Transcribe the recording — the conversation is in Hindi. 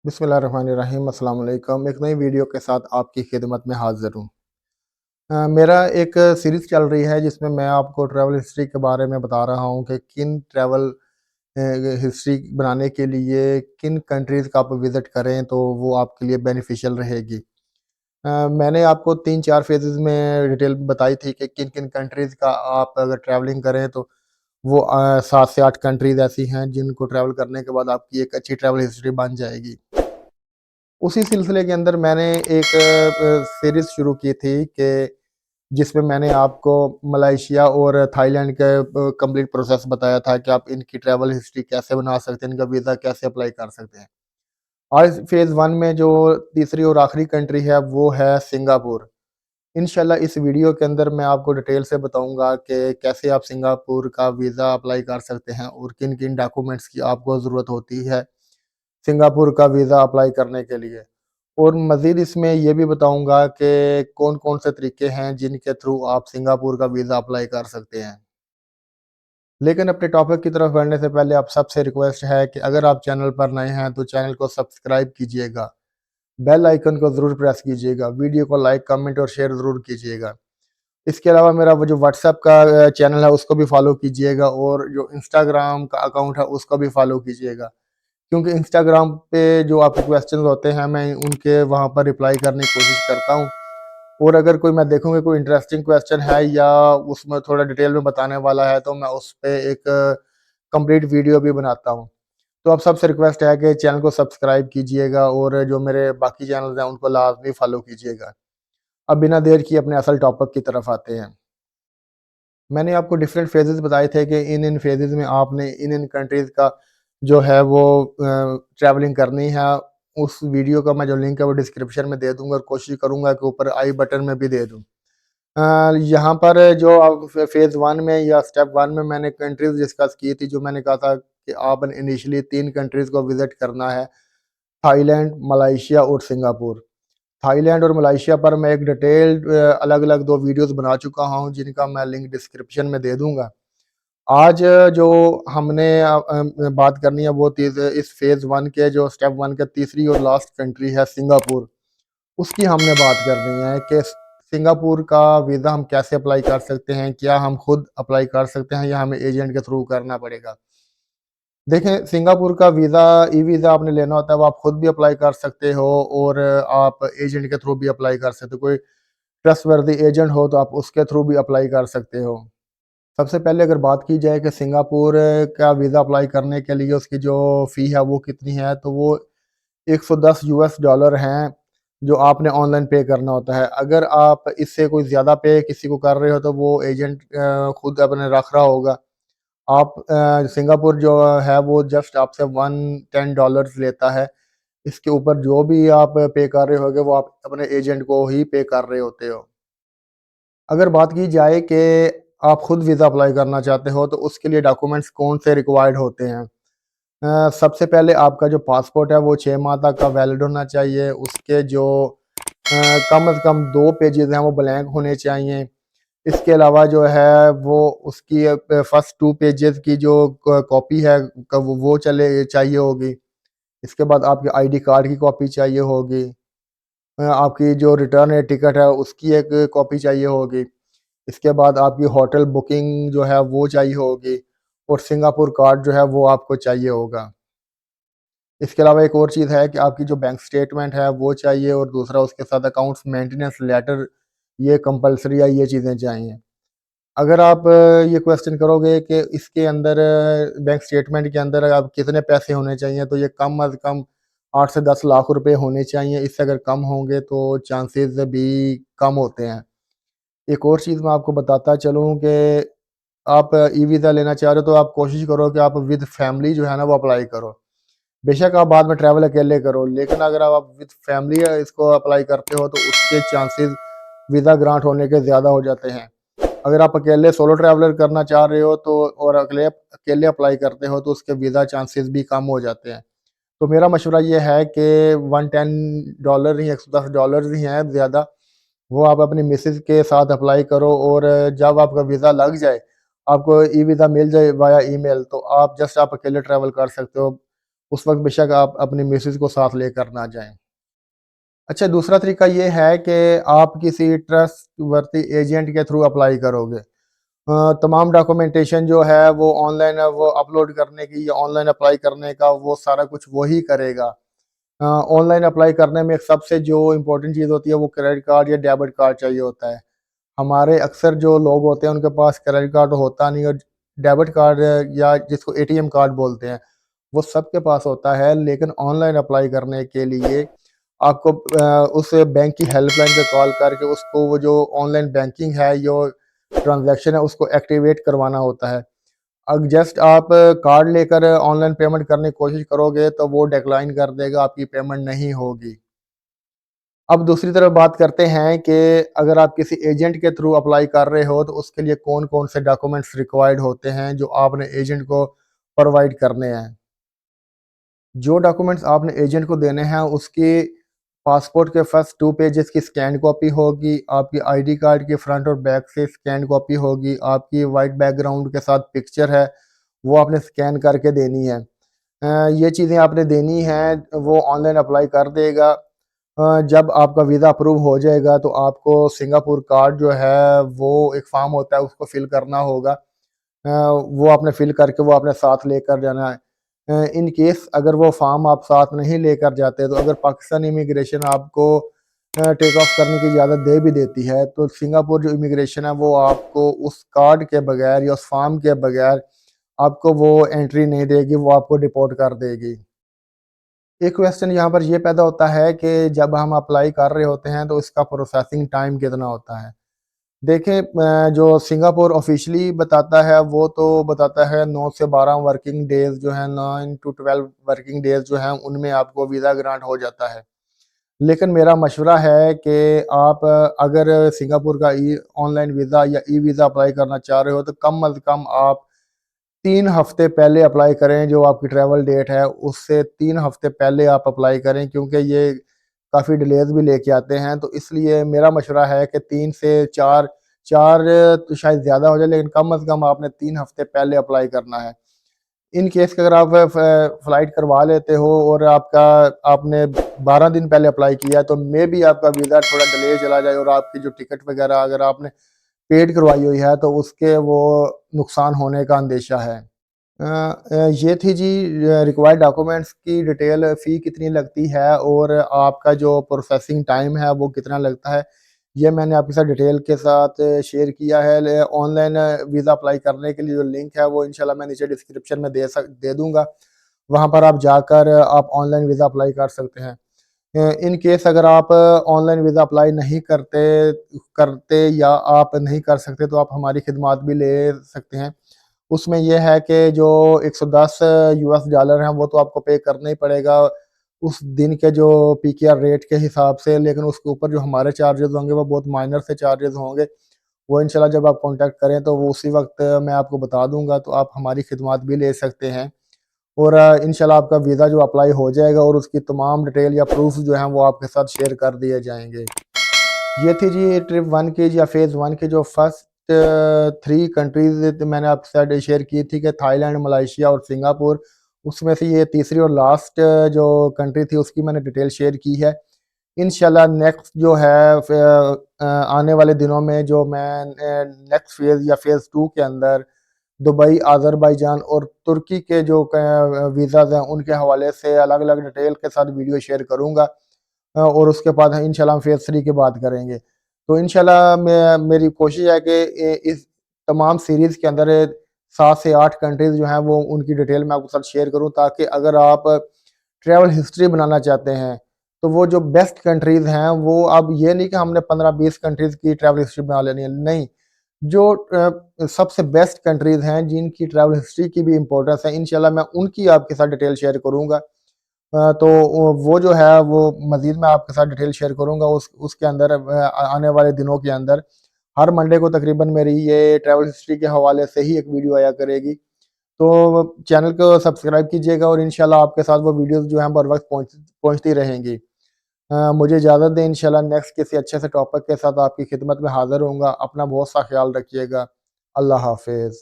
बिस्मिल्लाहिर्रहमानिर्रहीम अस्सलाम वालेकुम। एक नई वीडियो के साथ आपकी खिदमत में हाज़िर हूँ। मेरा एक सीरीज़ चल रही है जिसमें मैं आपको ट्रैवल हिस्ट्री के बारे में बता रहा हूँ कि किन ट्रैवल हिस्ट्री बनाने के लिए किन कंट्रीज़ का आप विज़िट करें तो वो आपके लिए बेनिफिशियल रहेगी। मैंने आपको 3-4 फ़ेज़ेज़ में डिटेल बताई थी कि किन-किन कंट्रीज़ का आप अगर ट्रैवलिंग करें तो वो 7 से 8 कंट्रीज़ ऐसी हैं जिनको ट्रैवल करने के बाद आपकी एक अच्छी ट्रैवल हिस्ट्री बन जाएगी। उसी सिलसिले के अंदर मैंने एक सीरीज़ शुरू की थी कि जिसमें मैंने आपको मलेशिया और थाईलैंड के कंप्लीट प्रोसेस बताया था कि आप इनकी ट्रैवल हिस्ट्री कैसे बना सकते हैं, इनका वीज़ा कैसे अप्लाई कर सकते हैं। आज फ़ेज़ 1 में जो तीसरी और आखिरी कंट्री है वो है सिंगापुर। इंशाल्लाह इस वीडियो के अंदर मैं आपको डिटेल से बताऊँगा कि कैसे आप सिंगापुर का वीज़ा अप्लाई कर सकते हैं और किन-किन डॉक्यूमेंट्स की आपको ज़रूरत होती है सिंगापुर का वीज़ा अप्लाई करने के लिए। और मज़ीद इसमें ये भी बताऊँगा कि कौन-कौन से तरीके हैं जिनके थ्रू आप सिंगापुर का वीज़ा अप्लाई कर सकते हैं। लेकिन अपने टॉपिक की तरफ बढ़ने से पहले आप सबसे रिक्वेस्ट है कि अगर आप चैनल पर नए हैं तो चैनल को सब्सक्राइब कीजिएगा, बेल आइकन को ज़रूर प्रेस कीजिएगा, वीडियो को लाइक, कमेंट और शेयर ज़रूर कीजिएगा। इसके अलावा मेरा वो जो व्हाट्सएप का चैनल है उसको भी फ़ॉलो कीजिएगा और जो इंस्टाग्राम का अकाउंट है उसको भी फ़ॉलो कीजिएगा। क्योंकि इंस्टाग्राम पे जो आपके क्वेश्चंस होते हैं मैं उनके वहाँ पर रिप्लाई करने की कोशिश करता हूँ और अगर कोई मैं देखूँगा कोई इंटरेस्टिंग क्वेश्चन है या उसमें थोड़ा डिटेल में बताने वाला है तो मैं उस पे एक कंप्लीट वीडियो भी बनाता हूँ। तो आप सबसे रिक्वेस्ट है कि चैनल को सब्सक्राइब कीजिएगा और जो मेरे बाकी चैनल्स हैं उनको लाज़मी फॉलो कीजिएगा। अब बिना देर किए अपने असल टॉपिक की तरफ आते हैं। मैंने आपको डिफरेंट फ़ेजेज़ बताए थे कि इन-इन फ़ेजेज़ में आपने इन-इन कंट्रीज़ का जो है वो ट्रैवलिंग करनी है। उस वीडियो का मैं जो लिंक है वो डिस्क्रिप्शन में दे दूँगा और कोशिश करूँगा कि ऊपर आई बटन में भी दे दूँ। यहाँ पर जो अब फ़ेज़ 1 में या स्टेप 1 में मैंने कंट्रीज़ डिस्कस की थी, जो मैंने कहा था कि आपने इनिशियली 3 कंट्रीज़ को विज़िट करना है, थाईलैंड, मलेशिया और सिंगापुर। थाईलैंड और मलेशिया पर मैं एक डिटेल्ड अलग-अलग 2 वीडियोज़ बना चुका हूँ, जिनका मैं लिंक डिस्क्रिप्शन में दे दूँगा। आज जो हमने बात करनी है वो इस फ़ेज़ 1 के जो स्टेप 1 के तीसरी और लास्ट कंट्री है सिंगापुर। उसकी हमने बात करनी है कि सिंगापुर का वीज़ा हम कैसे अप्लाई कर सकते हैं? क्या हम खुद अप्लाई कर सकते हैं या हमें एजेंट के थ्रू करना पड़ेगा? देखें, सिंगापुर का वीज़ा ई-वीज़ा आपने लेना होता है वो आप खुद भी अप्लाई कर सकते हो और आप एजेंट के थ्रू भी अप्लाई कर सकते हो। कोई ट्रस्टवर्दी एजेंट हो तो आप उसके थ्रू भी अप्लाई कर सकते हो। सबसे पहले अगर बात की जाए कि सिंगापुर का वीज़ा अप्लाई करने के लिए उसकी जो फ़ी है वो कितनी है, तो वो $110 हैं, जो आपने ऑनलाइन पे करना होता है। अगर आप इससे कोई ज़्यादा पे किसी को कर रहे हो तो वो एजेंट खुद अपने रख रहा होगा। आप सिंगापुर जो है वो जस्ट आपसे $110 लेता है। इसके ऊपर जो भी आप पे कर रहे होगे वो आप अपने एजेंट को ही पे कर रहे होते हो। अगर बात की जाए कि आप खुद वीज़ा अप्लाई करना चाहते हो तो उसके लिए डॉक्यूमेंट्स कौन से रिक्वायर्ड होते हैं? सबसे पहले आपका जो पासपोर्ट है वो 6 माह तक का वैलिड होना चाहिए। उसके जो कम से कम 2 पेजेज़ हैं वो ब्लैंक होने चाहिए। इसके अलावा जो है वो उसकी फर्स्ट 2 पेजेज़ की जो कॉपी है वो चले चाहिए होगी। इसके बाद आपके आईडी कार्ड की कॉपी चाहिए होगी। आपकी जो रिटर्न है टिकट है उसकी एक कॉपी चाहिए होगी। इसके बाद आपकी होटल बुकिंग जो है वो चाहिए होगी और सिंगापुर कार्ड जो है वो आपको चाहिए होगा। इसके अलावा एक और चीज़ है कि आपकी जो बैंक स्टेटमेंट है वो चाहिए और दूसरा उसके साथ अकाउंट्स मेंटेनेंस लेटर ये कंपल्सरी है, ये चीज़ें चाहिए। अगर आप ये क्वेश्चन करोगे कि इसके अंदर बैंक स्टेटमेंट के अंदर अब कितने पैसे होने चाहिए, तो ये कम अज़ कम 8 से 10 लाख रुपए होने चाहिए। इससे अगर कम होंगे तो चांसेज़ भी कम होते हैं। एक और चीज़ मैं आपको बताता चलूँ कि आप ई-वीज़ा लेना चाह रहे हो तो आप कोशिश करो कि आप विद फैमिली जो है ना वो अप्लाई करो। बेशक आप बाद में ट्रैवल अकेले करो, लेकिन अगर आप विद फैमिली इसको अप्लाई करते हो तो उसके चांसेस वीज़ा ग्रांट होने के ज़्यादा हो जाते हैं। अगर आप अकेले सोलो ट्रैवलर करना चाह रहे हो तो और अकेले अकेले अप्लाई करते हो तो उसके वीज़ा चांसेस भी कम हो जाते हैं। तो मेरा मशवरा ये है कि $110 ही $110 ही हैं ज़्यादा, वो आप अपनी मिसेज़ के साथ अप्लाई करो और जब आपका वीज़ा लग जाए, आपको ई-वीज़ा मिल जाए वाया ईमेल तो आप जस्ट आप अकेले ट्रैवल कर सकते हो। उस वक़्त बेशक आप अपनी मिसेज़ को साथ लेकर ना जाएँ। अच्छा, दूसरा तरीका ये है कि आप किसी ट्रस्टवर्थी एजेंट के थ्रू अप्लाई करोगे। तमाम डॉक्यूमेंटेशन जो है वो ऑनलाइन वो अपलोड करने की या ऑनलाइन अप्लाई करने का वो सारा कुछ वो ही करेगा। ऑनलाइन अप्लाई करने में सबसे जो इम्पोर्टेंट चीज़ होती है वो क्रेडिट कार्ड या डेबिट कार्ड चाहिए होता है। हमारे अक्सर जो लोग होते हैं उनके पास क्रेडिट कार्ड होता नहीं, और डेबिट कार्ड या जिसको एटीएम कार्ड बोलते हैं, वो सबके पास होता है। लेकिन ऑनलाइन अप्लाई करने के लिए आपको उस बैंक की हेल्पलाइन पे कॉल करके उसको वो जो ऑनलाइन बैंकिंग है, जो ट्रांज़ैक्शन है उसको एक्टिवेट करवाना होता है। अब जस्ट आप कार्ड लेकर ऑनलाइन पेमेंट करने की कोशिश करोगे तो वो डिक्लाइन कर देगा, आपकी पेमेंट नहीं होगी। अब दूसरी तरफ बात करते हैं कि अगर आप किसी एजेंट के थ्रू अप्लाई कर रहे हो तो उसके लिए कौन-कौन से डॉक्यूमेंट्स रिक्वायर्ड होते हैं जो आपने एजेंट को प्रोवाइड करने हैं। जो डॉक्यूमेंट्स आपने एजेंट को देने हैं उसके पासपोर्ट के फर्स्ट 2 पेजेस की स्कैन कॉपी होगी, आपकी आईडी कार्ड की फ्रंट और बैक से स्कैन कॉपी होगी, आपकी वाइट बैकग्राउंड के साथ पिक्चर है, वो आपने स्कैन करके देनी है। ये चीज़ें आपने देनी हैं, वो ऑनलाइन अप्लाई कर देगा। जब आपका वीज़ा अप्रूव हो जाएगा तो आपको सिंगापुर कार्ड जो है वो एक फ़ॉर्म होता है उसको फ़िल करना होगा। वो आपने फ़िल करके वो अपने साथ लेकर जाना है। इन केस अगर वो फ़ॉर्म आप साथ नहीं लेकर जाते तो अगर पाकिस्तान इमिग्रेशन आपको टेक ऑफ करने की इजाज़त दे भी देती है तो सिंगापुर जो इमिग्रेशन है वो आपको उस कार्ड के बगैर या उस फ़ॉर्म के बगैर आपको वो एंट्री नहीं देगी, वो आपको डिपोर्ट कर देगी। एक क्वेश्चन यहाँ पर ये पैदा होता है कि जब हम अप्लाई कर रहे होते हैं तो इसका प्रोसेसिंग टाइम कितना होता है? देखिए, जो सिंगापुर ऑफ़िशियली बताता है वो तो बताता है 9 से 12 वर्किंग डेज़ जो हैं, 9 टू 12 वर्किंग डेज़ जो हैं उनमें आपको वीज़ा ग्रांट हो जाता है। लेकिन मेरा मशवरा है कि आप अगर सिंगापुर का ई ऑनलाइन वीज़ा या ई-वीज़ा अप्लाई करना चाह रहे हो तो कम अज़ कम आप 3 हफ्ते पहले अप्लाई करें, जो आपकी ट्रैवल डेट है उससे 3 हफ्ते पहले आप अप्लाई करें, क्योंकि ये काफ़ी डिलेज़ भी लेके आते हैं। तो इसलिए मेरा मशवरा है कि 3 से 4 तो शायद ज़्यादा हो जाए, लेकिन कम अज़ कम आपने 3 हफ्ते पहले अप्लाई करना है। इन केस कि अगर आप फ़्लाइट करवा लेते हो और आपने 12 दिन पहले अप्लाई किया है तो मेबी आपका वीज़ा थोड़ा डिले चला जाए और आपकी जो टिकट वग़ैरह अगर आपने पेड करवाई हुई है तो उसके वो नुकसान होने का अंदेशा है। ये थी जी रिक्वायर्ड डॉक्यूमेंट्स की डिटेल, फ़ी कितनी लगती है और आपका जो प्रोसेसिंग टाइम है वो कितना लगता है, ये मैंने आपके साथ डिटेल के साथ शेयर किया है। ले ऑनलाइन वीज़ा अप्लाई करने के लिए जो लिंक है वो इंशाल्लाह मैं नीचे डिस्क्रिप्शन में दे दूँगा। वहाँ पर आप जाकर आप ऑनलाइन वीज़ा अप्लाई कर सकते हैं। इन केस अगर आप ऑनलाइन वीज़ा अप्लाई नहीं करते करते या आप नहीं कर सकते तो आप हमारी खिदमात भी ले सकते हैं। उसमें ये है कि जो 110 यूएस डॉलर हैं वो तो आपको पे करना ही पड़ेगा उस दिन के जो पीकेआर रेट के हिसाब से, लेकिन उसके ऊपर जो हमारे चार्जेज़ होंगे वो बहुत माइनर से चार्जेज़ होंगे। वो इंशाल्लाह जब आप कॉन्टैक्ट करें तो वो उसी वक़्त मैं आपको बता दूँगा, तो आप हमारी खिदमत भी ले सकते हैं। और इंशाल्लाह आपका वीज़ा जो अप्लाई हो जाएगा और उसकी तमाम डिटेल या प्रूफ़ जो हैं वो आपके साथ शेयर कर दिए जाएँगे। ये थी जी ट्रिप 1 की या फ़ेज़ 1 की जो फर्स्ट 3 कंट्रीज़ मैंने आपके साथ शेयर की थी कि थाईलैंड, मलेशिया और सिंगापुर। उसमें से ये तीसरी और लास्ट जो कंट्री थी उसकी मैंने डिटेल शेयर की है। इंशाल्लाह नेक्स्ट जो है आने वाले दिनों में जो मैं नेक्स्ट फ़ेज़ या फ़ेज़ 2 के अंदर दुबई, अज़रबैजान और तुर्की के जो वीज़ाज़ हैं उनके हवाले से अलग-अलग डिटेल के साथ वीडियो शेयर करूँगा। और उसके बाद इंशाल्लाह हम फ़ेज़ 3 की बात करेंगे। तो इंशाल्लाह मैं मेरी कोशिश है कि इस तमाम सीरीज़ के अंदर 7 से 8 कंट्रीज़ जो हैं वो उनकी डिटेल मैं आपके साथ शेयर करूँ, ताकि अगर आप ट्रैवल हिस्ट्री बनाना चाहते हैं, तो वो जो बेस्ट कंट्रीज़ हैं वो अब ये नहीं कि हमने 15-20 कंट्रीज़ की ट्रैवल हिस्ट्री बना लेनी है, नहीं। जो सबसे बेस्ट कंट्रीज़ हैं जिनकी ट्रैवल हिस्ट्री की भी इम्पोर्टेंस है, इंशाल्लाह मैं उनकी आपके साथ डिटेल शेयर करूँगा। तो वो जो है वो मज़ीद मैं आपके साथ डिटेल शेयर करूँगा उसके अंदर आने वाले दिनों के अंदर। हर मंडे को तकरीबन मेरी ये ट्रैवल हिस्ट्री के हवाले से ही एक वीडियो आया करेगी। तो चैनल को सब्सक्राइब कीजिएगा और इंशाल्लाह आपके साथ वो वीडियोज़ जो हैं बर वक़्त पहुँचती रहेंगी। मुझे इजाज़त दें, इंशाल्लाह नेक्स्ट किसी अच्छे से टॉपिक के साथ आपकी खिदमत में हाज़िर होऊँगा। अपना बहुत सा ख़्याल रखिएगा। अल्लाह हाफ़िज़।